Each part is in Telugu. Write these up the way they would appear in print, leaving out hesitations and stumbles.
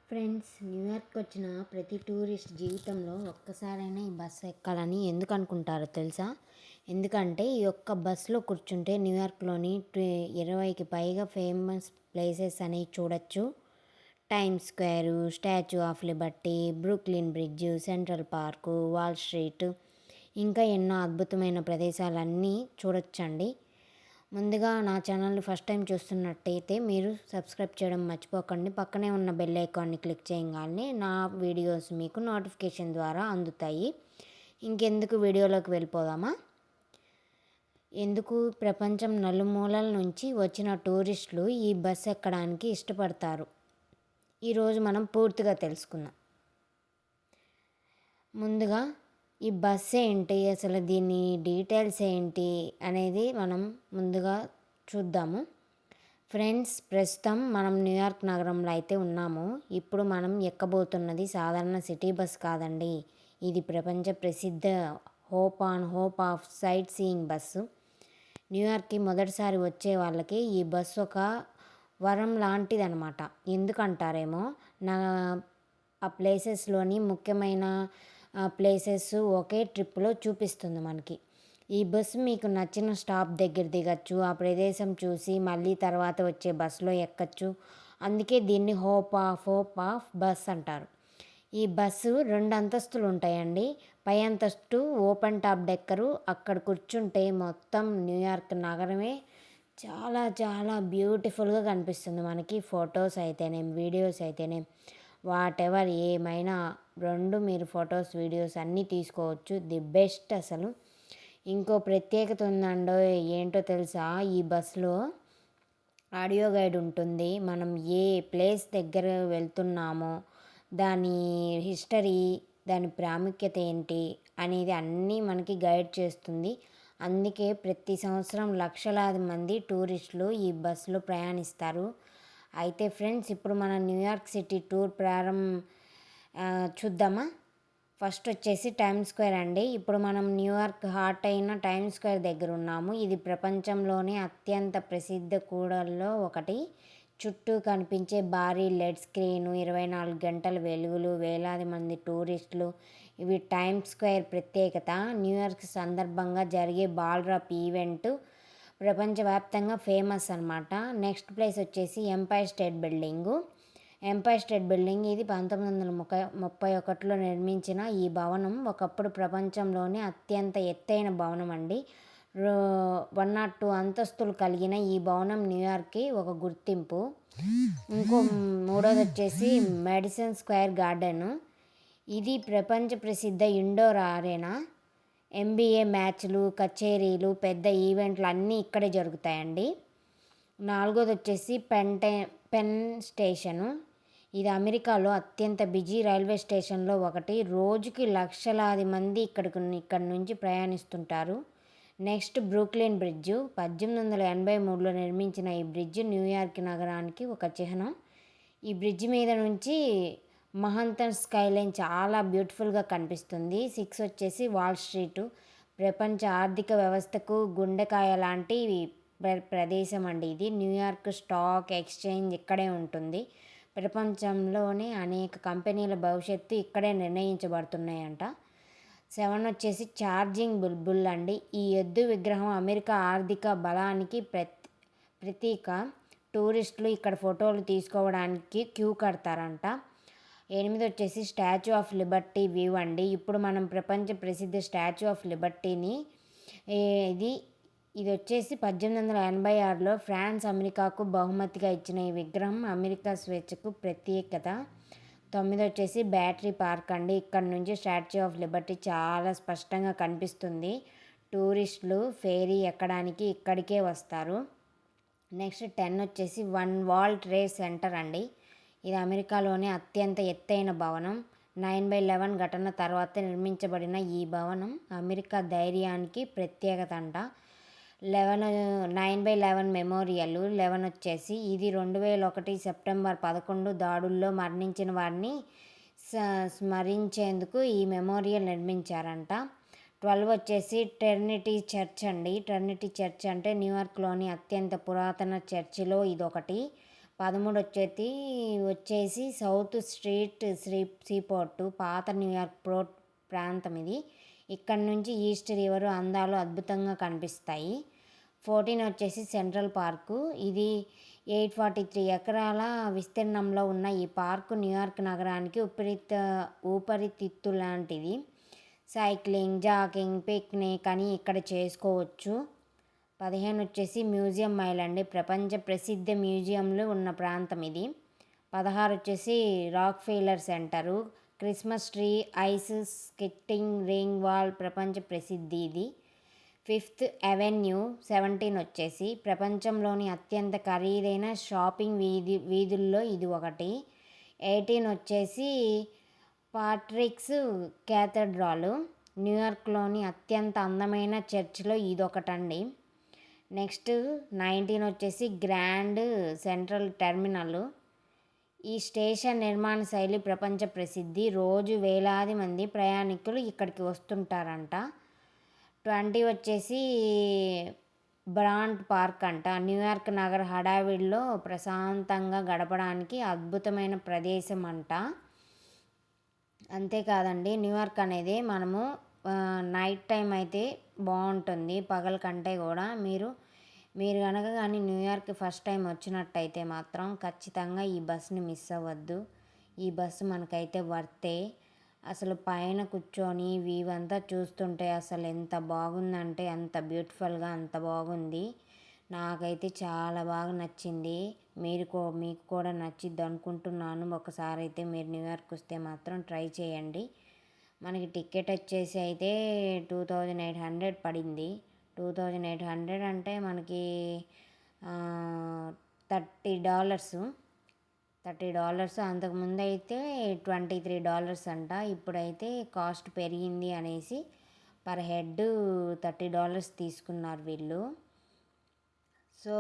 ఫ్రెండ్స్, న్యూయార్క్ వచ్చిన ప్రతి టూరిస్ట్ జీవితంలో ఒక్కసారైనా ఈ బస్సు ఎక్కాలని ఎందుకు అనుకుంటారో తెలుసా? ఎందుకంటే ఈ ఒక్క బస్సులో కూర్చుంటే న్యూయార్క్లోని 20కి పైగా ఫేమస్ ప్లేసెస్ అనేవి చూడొచ్చు. Times square, statue of Liberty, Brooklyn bridge, central park, wall street, ఇంకా ఎన్నో అద్భుతమైన ప్రదేశాలన్నీ చూడొచ్చండి. ముందుగా నా ఛానల్ని ఫస్ట్ టైం చూస్తున్నట్టయితే మీరు సబ్స్క్రైబ్ చేయడం మర్చిపోకండి. పక్కనే ఉన్న బెల్ ఐకాన్ని క్లిక్ చేయగానే నా వీడియోస్ మీకు నోటిఫికేషన్ ద్వారా అందుతాయి. ఇంకెందుకు వీడియోలోకి వెళ్ళిపోదామా? ఎందుకు ప్రపంచం నలుమూలల నుంచి వచ్చిన టూరిస్టులు ఈ బస్ ఎక్కడానికి ఇష్టపడతారు, ఈరోజు మనం పూర్తిగా తెలుసుకుందాం. ముందుగా ఈ బస్ ఏంటి, అసలు దీని డీటెయిల్స్ ఏంటి అనేది మనం ముందుగా చూద్దాము. ఫ్రెండ్స్, ప్రస్తుతం మనం న్యూయార్క్ నగరంలో అయితే ఉన్నాము. ఇప్పుడు మనం ఎక్కబోతున్నది సాధారణ సిటీ బస్ కాదండి. ఇది ప్రపంచ ప్రసిద్ధ hop off sightseeing bus. న్యూయార్క్కి మొదటిసారి వచ్చే వాళ్ళకి ఈ బస్సు ఒక వరం లాంటిదనమాట. ఎందుకంటారేమో, నా ఆ ప్లేసెస్లోని ముఖ్యమైన ప్లేసెస్ ఒకే ట్రిప్లో చూపిస్తుంది మనకి. ఈ బస్సు మీకు నచ్చిన స్టాప్ దగ్గర దిగచ్చు, ఆ ప్రదేశం చూసి మళ్ళీ తర్వాత వచ్చే బస్సులో ఎక్కచ్చు. అందుకే దీన్ని హోప్ ఆఫ్ బస్ అంటారు. ఈ బస్సు 2 అంతస్తులు ఉంటాయండి. పై అంతస్తు ఓపెన్ టాప్ డెక్కరు. అక్కడ కూర్చుంటే మొత్తం న్యూయార్క్ నగరమే చాలా చాలా బ్యూటిఫుల్గా కనిపిస్తుంది మనకి. ఫొటోస్ అయితేనేం, వీడియోస్ అయితేనేం, వాట్ ఎవర్ ఏమైనా మీరు ఫొటోస్, వీడియోస్ అన్నీ తీసుకోవచ్చు. ది బెస్ట్ అసలు. ఇంకో ప్రత్యేకత ఉందండో, ఏంటో తెలుసా? ఈ బస్సులో ఆడియో గైడ్ ఉంటుంది. మనం ఏ ప్లేస్ దగ్గర వెళ్తున్నామో దాని హిస్టరీ, దాని ప్రాముఖ్యత ఏంటి అనేది అన్నీ మనకి గైడ్ చేస్తుంది. అందుకే ప్రతి సంవత్సరం లక్షలాది మంది టూరిస్టులు ఈ బస్సులో ప్రయాణిస్తారు. అయితే ఫ్రెండ్స్, ఇప్పుడు మన న్యూయార్క్ సిటీ టూర్ చూద్దామా? ఫస్ట్ వచ్చేసి టైమ్స్ స్క్వేర్ అండి. ఇప్పుడు మనం న్యూయార్క్ హార్ట్ అయిన టైమ్స్ స్క్వేర్ దగ్గర ఉన్నాము. ఇది ప్రపంచంలోనే అత్యంత ప్రసిద్ధ కూడల్లో ఒకటి. చుట్టూ కనిపించే భారీ లెడ్ స్క్రీను, 24 గంటల వెలుగులు, వేలాది మంది టూరిస్టులు, ఇవి టైమ్స్ స్క్వేర్ ప్రత్యేకత. న్యూయార్క్ సందర్భంగా జరిగే బాల్ డ్రాప్ ఈవెంట్ ప్రపంచవ్యాప్తంగా ఫేమస్ అనమాట. నెక్స్ట్ ప్లేస్ వచ్చేసి ఎంపైర్ స్టేట్ బిల్డింగు. ఇది 1931లో నిర్మించిన ఈ భవనం ఒకప్పుడు ప్రపంచంలోనే అత్యంత ఎత్తైన భవనం అండి. 102 అంతస్తులు కలిగిన ఈ భవనం న్యూయార్క్కి ఒక గుర్తింపు. మూడోది వచ్చేసి మెడిసన్ స్క్వేర్ గార్డెను. ఇది ప్రపంచ ప్రసిద్ధ ఇండోర్ అరేనా. NBA మ్యాచ్లు, కచేరీలు, పెద్ద ఈవెంట్లు అన్నీ ఇక్కడే జరుగుతాయండి. నాలుగోది వచ్చేసి పెన్ స్టేషను. ఇది అమెరికాలో అత్యంత బిజీ రైల్వే స్టేషన్లో ఒకటి. రోజుకి లక్షలాది మంది ఇక్కడి నుంచి ప్రయాణిస్తుంటారు. Next Brooklyn bridge. 1883లో నిర్మించిన ఈ బ్రిడ్జ్ న్యూయార్క్ నగరానికి ఒక చిహ్నం. ఈ బ్రిడ్జ్ మీద నుంచి మహంతన్ స్కైలైన్ చాలా బ్యూటిఫుల్గా కనిపిస్తుంది. 6 వచ్చేసి వాల్ స్ట్రీటు. ప్రపంచ ఆర్థిక వ్యవస్థకు గుండెకాయ లాంటి ప్రదేశం అండి ఇది. న్యూయార్క్ స్టాక్ ఎక్స్చేంజ్ ఇక్కడే ఉంటుంది. ప్రపంచంలోనే అనేక కంపెనీల భవిష్యత్తు ఇక్కడే నిర్ణయించబడుతున్నాయంట. 7 వచ్చేసి ఛార్జింగ్ బుల్ అండి. ఈ ఎద్దు విగ్రహం అమెరికా ఆర్థిక బలానికి ప్రతీక. టూరిస్టులు ఇక్కడ ఫోటోలు తీసుకోవడానికి క్యూ కడతారంట. 8 వచ్చేసి స్టాచ్యూ ఆఫ్ లిబర్టీ వ్యూ అండి. ఇప్పుడు మనం ప్రపంచ ప్రసిద్ధ స్టాచ్యూ ఆఫ్ లిబర్టీని ఇది వచ్చేసి 1886లో ఫ్రాన్స్ అమెరికాకు బహుమతిగా ఇచ్చిన ఈ విగ్రహం అమెరికా స్వేచ్ఛకు ప్రత్యేకత. 9 వచ్చేసి బ్యాటరీ పార్క్ అండి. ఇక్కడ నుంచి స్టాచ్యూ ఆఫ్ లిబర్టీ చాలా స్పష్టంగా కనిపిస్తుంది. టూరిస్టులు ఫేరీ ఎక్కడానికి ఇక్కడికే వస్తారు. నెక్స్ట్ 10 వచ్చేసి వన్ వరల్డ్ ట్రేడ్ సెంటర్ అండి. ఇది అమెరికాలోనే అత్యంత ఎత్తైన భవనం. 9/11 ఘటన తర్వాత నిర్మించబడిన ఈ భవనం అమెరికా ధైర్యానికి ప్రత్యేకత అంట. 9/11 మెమోరియల్. 11 వచ్చేసి ఇది 2001 సెప్టెంబర్ 11 దాడుల్లో మరణించిన వారిని స్మరించేందుకు ఈ మెమోరియల్ నిర్మించారంట. 12 వచ్చేసి ట్రినిటీ చర్చ్ అండి. ట్రినిటీ చర్చ్ అంటే న్యూయార్క్లోని అత్యంత పురాతన చర్చిలో ఇదొకటి. 13 వచ్చేసి సౌత్ స్ట్రీట్ సీపోర్టు పాత న్యూయార్క్ ప్రాంతం ఇది. ఇక్కడ నుంచి ఈస్ట్ రివర్ అందాలు అద్భుతంగా కనిపిస్తాయి. 14 వచ్చేసి సెంట్రల్ పార్కు. ఇది 843 ఎకరాల విస్తీర్ణంలో ఉన్న ఈ పార్కు న్యూయార్క్ నగరానికి ఊపిరితిత్తు లాంటిది. సైక్లింగ్, జాగింగ్, పిక్నిక్ అని ఇక్కడ చేసుకోవచ్చు. 15 వచ్చేసి మ్యూజియం మైల్ అండి, ప్రపంచ ప్రసిద్ధ మ్యూజియంలు ఉన్న ప్రాంతం ఇది. 16 వచ్చేసి Rockefeller centre, Christmas tree, ice skating ring wall ప్రపంచ ప్రసిద్ధి ఇది. 5th avenue. 17 వచ్చేసి ప్రపంచంలోని అత్యంత ఖరీదైన షాపింగ్ వీధుల్లో ఇది ఒకటి. 18 వచ్చేసి పాట్రిక్స్ క్యాథడ్రాలు, న్యూయార్క్లోని అత్యంత అందమైన చర్చ్లో ఇదొకటండి. నెక్స్ట్ 19 వచ్చేసి గ్రాండ్ సెంట్రల్ టెర్మినల్. ఈ స్టేషన్ నిర్మాణ శైలి ప్రపంచ ప్రసిద్ధి. రోజు వేలాది మంది ప్రయాణికులు ఇక్కడికి వస్తుంటారంట. 20 వచ్చేసి బ్రాంట్ పార్క్ అంట, న్యూయార్క్ నగర హడావిడిలో ప్రశాంతంగా గడపడానికి అద్భుతమైన ప్రదేశం అంట. అంతేకాదండి, న్యూయార్క్ అనేది మనము నైట్ టైం అయితే బాగుంటుంది పగల కంటే కూడా. మీరు కనుక కానీ న్యూయార్క్ ఫస్ట్ టైం వచ్చినట్టయితే మాత్రం ఖచ్చితంగా ఈ బస్ని మిస్ అవ్వద్దు. ఈ బస్సు మనకైతే వర్తే. అసలు పైన కూర్చొని వ్యూ అంతా చూస్తుంటే అసలు ఎంత బాగుందంటే అంత బ్యూటిఫుల్గా, అంత బాగుంది. నాకైతే చాలా బాగా నచ్చింది. మీకు కూడా నచ్చిద్ది అనుకుంటున్నాను. ఒకసారి అయితే మీరు న్యూయార్క్ వస్తే మాత్రం ట్రై చేయండి. మనకి టికెట్ వచ్చేసి అయితే 2800 పడింది. 2800 అంటే మనకి $30. అంతకుముందు అయితే $23 అంట. ఇప్పుడైతే కాస్ట్ పెరిగింది అనేసి పర్ హెడ్ $30 తీసుకున్నారు వీళ్ళు. సో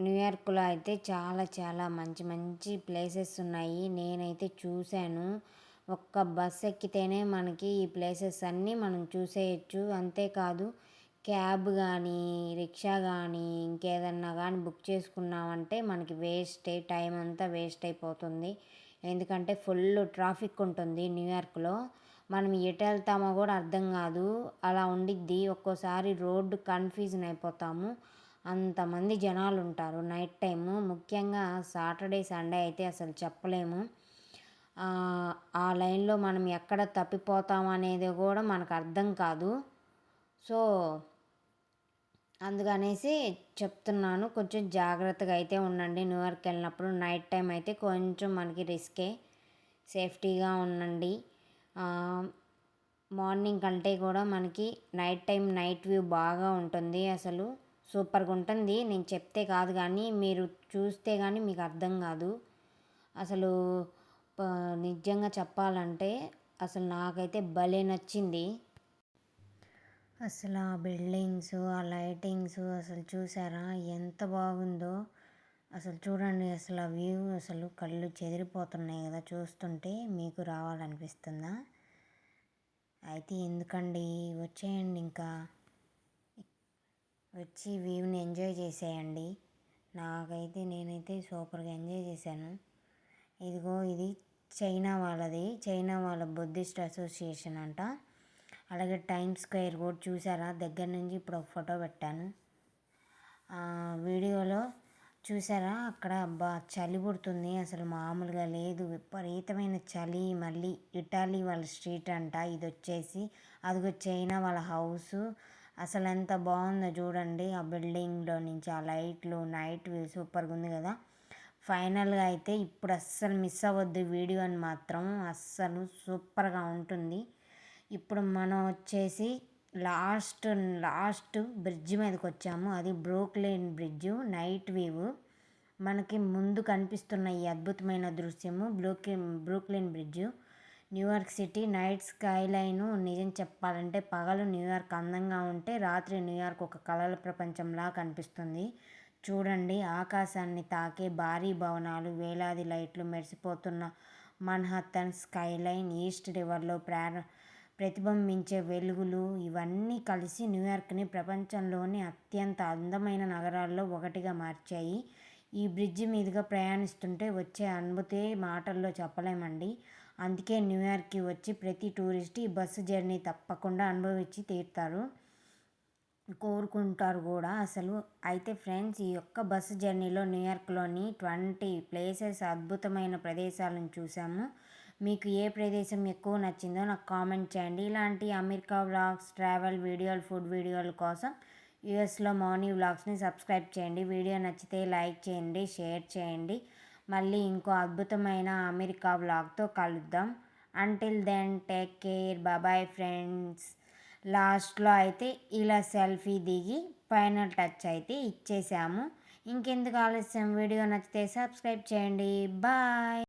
న్యూయార్క్లో అయితే చాలా చాలా మంచి మంచి ప్లేసెస్ ఉన్నాయి. నేనైతే చూశాను. ఒక్క బస్ ఎక్కితేనే మనకి ఈ ప్లేసెస్ అన్నీ మనం చూసేయచ్చు. అంతేకాదు, క్యాబ్ కానీ, రిక్షా కానీ, ఇంకేదన్నా కానీ బుక్ చేసుకున్నామంటే మనకి టైం అంతా వేస్ట్ అయిపోతుంది. ఎందుకంటే ఫుల్ ట్రాఫిక్ ఉంటుంది న్యూయార్క్లో. మనం ఎటు వెళ్తామో కూడా అర్థం కాదు, అలా ఉండిద్ది. ఒక్కోసారి రోడ్డు కన్ఫ్యూజన్ అయిపోతాము, అంతమంది జనాలు ఉంటారు నైట్ టైము. ముఖ్యంగా సాటర్డే, సండే అయితే అసలు చెప్పలేము. ఆ లైన్లో మనం ఎక్కడ తప్పిపోతాం అనేది కూడా మనకు అర్థం కాదు. సో అందుకనేసి చెప్తున్నాను, కొంచెం జాగ్రత్తగా అయితే ఉండండి న్యూయార్క్ వెళ్ళినప్పుడు. నైట్ టైం అయితే కొంచెం మనకి రిస్కే, సేఫ్టీగా ఉండండి. మార్నింగ్ కంటే కూడా మనకి నైట్ టైం నైట్ వ్యూ బాగా ఉంటుంది. అసలు సూపర్గా ఉంటుంది. నేను చెప్తే కాదు కానీ మీరు చూస్తే కానీ మీకు అర్థం కాదు. అసలు నిజంగా చెప్పాలంటే అసలు నాకైతే భలే నచ్చింది. అసలు ఆ బిల్డింగ్స్, ఆ లైటింగ్స్ అసలు చూసారా ఎంత బాగుందో. అసలు చూడండి, అసలు ఆ వ్యూ అసలు కళ్ళు చెదిరిపోతున్నాయి కదా చూస్తుంటే. మీకు రావాలనిపిస్తుందా? అయితే ఎందుకండి, వచ్చేయండి, ఇంకా వచ్చి వ్యూని ఎంజాయ్ చేసేయండి. నేనైతే సూపర్గా ఎంజాయ్ చేశాను. ఇదిగో ఇది చైనా వాళ్ళ బుద్ధిస్ట్ అసోసియేషన్ అంట. అలాగే టైమ్స్ స్క్వేర్ కూడా చూసారా దగ్గర నుంచి. ఇప్పుడు ఒక ఫోటో పెట్టాను వీడియోలో, చూసారా అక్కడ. చలి పుడుతుంది, అసలు మామూలుగా లేదు, విపరీతమైన చలి. మళ్ళీ ఇటాలీ వాళ్ళ స్ట్రీట్ అంట ఇది వచ్చేసి. అదిగో చైనా వాళ్ళ హౌసు. అసలు ఎంత బాగుందో చూడండి. ఆ బిల్డింగ్లో నుంచి ఆ లైట్లు, నైట్ వ్యూ సూపర్గా ఉంది కదా. ఫైనల్గా అయితే ఇప్పుడు అస్సలు మిస్ అవ్వద్దు వీడియోని మాత్రం, అస్సలు సూపర్గా ఉంటుంది. ఇప్పుడు మనం వచ్చేసి లాస్ట్ బ్రిడ్జ్ మీదకి వచ్చాము. అది బ్రూక్లిన్ బ్రిడ్జ్. నైట్ వ్యూ మనకి ముందు కనిపిస్తున్న ఈ అద్భుతమైన దృశ్యము Brooklyn bridge. New York city night skyline. నిజం చెప్పాలంటే పగలు న్యూయార్క్ అందంగా ఉంటే రాత్రి న్యూయార్క్ ఒక కలల ప్రపంచంలా కనిపిస్తుంది. చూడండి, ఆకాశాన్ని తాకే భారీ భవనాలు, వేలాది లైట్లు, మెరిసిపోతున్న మన్హట్టన్ స్కైలైన్, ఈస్ట్ రివర్లో ప్రతిబింబించే వెలుగులు, ఇవన్నీ కలిసి న్యూయార్క్ని ప్రపంచంలోని అత్యంత అందమైన నగరాల్లో ఒకటిగా మార్చాయి. ఈ బ్రిడ్జి మీదుగా ప్రయాణిస్తుంటే వచ్చే అనుభూతి మాటల్లో చెప్పలేమండి. అందుకే న్యూయార్క్కి వచ్చి ప్రతి టూరిస్ట్ ఈ బస్సు జర్నీ తప్పకుండా అనుభవించి తీరుతారు, కోరుకుంటారు కూడా అసలు. అయితే ఫ్రెండ్స్, ఈ యొక్క బస్సు జర్నీలో న్యూయార్క్లోని 20 ప్లేసెస్, అద్భుతమైన ప్రదేశాలను చూసాము. మీకు ఏ ప్రదేశం ఎక్కువ నచ్చిందో నాకు కామెంట్ చేయండి. ఇలాంటి అమెరికా వ్లాగ్స్, ట్రావెల్ వీడియోలు, ఫుడ్ వీడియోల కోసం యూఎస్లో మౌని వ్లాగ్స్ని సబ్స్క్రైబ్ చేయండి. వీడియో నచ్చితే లైక్ చేయండి, షేర్ చేయండి. మళ్ళీ ఇంకో అద్భుతమైన అమెరికా వ్లాగ్తో కలుద్దాం. Until then take care, bye friends. లాస్ట్లో అయితే ఇలా సెల్ఫీ దిగి ఫైనల్ టచ్ అయితే ఇచ్చేసాము. ఇంకెందుకు ఆలస్యం, వీడియో నచ్చితే సబ్స్క్రైబ్ చేయండి. బాయ్.